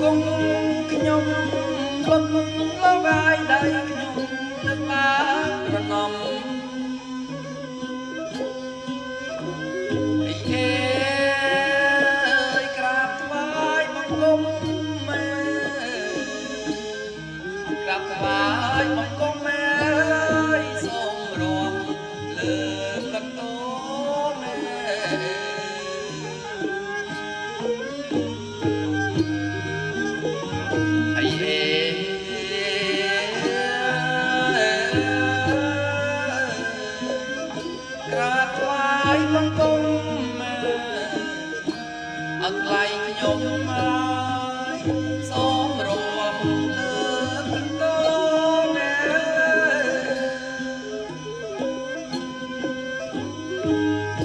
គង់ខ្ញុំលំលវាយដៃខ្ញុំនឹកឡើងរនំអីអេក្រាបថ្វាយបង្គំម៉ែក្រាបថ្វាយបង្គំម៉ែសូមរំលើកកតោម៉ែអីអេក្រាបថ្វាយបង្គំម៉ែអត់ថ្លៃខ្ញុំមកសូមរំលើកកតោម៉ែ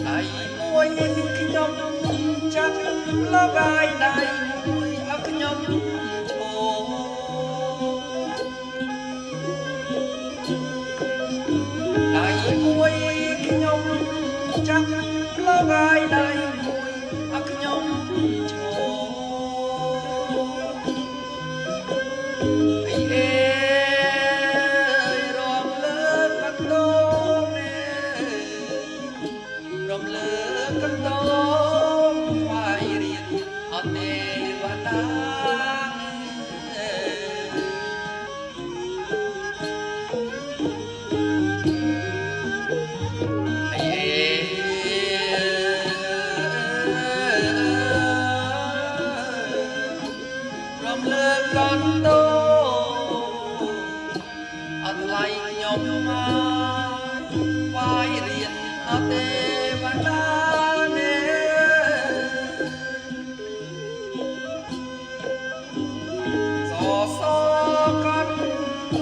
ដៃមួយខ្ញុំចាប់លវាយដៃមួយឲ្យខ្ញុំឈរដៃមួយខ្ញុំចាប់លវាយដៃមួយឲ្យខ្ញុំឈរអីអេរំលើកកតោម៉ែរំលើកកតោថ្វាយរៀនអត់ទេវតាអីអេរំលើកកតោអត់ថ្លៃខ្ញុំមកថ្វាយរៀនអត់ទេវតាសកាន់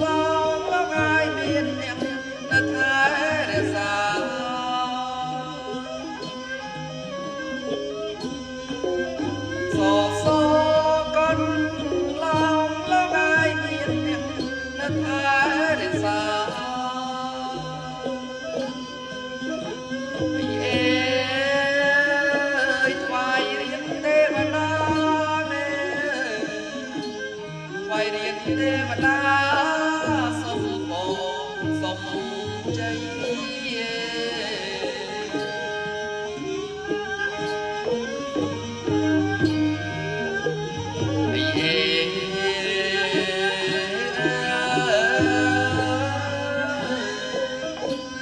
ឡងលងាយមានអ្នកនៅថែរក្សាសកាន់ឡងលងាយមានអ្នកនៅថែរក្សាអីអេថ្វាយរៀនទេវតាមេថ្វាយរៀនទេវតាសុំបងសុំជ័យអីអេ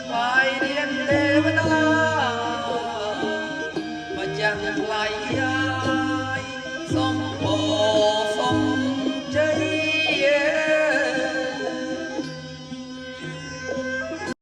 ថ្វាយរៀនទេវតាមកចាំថ្លៃ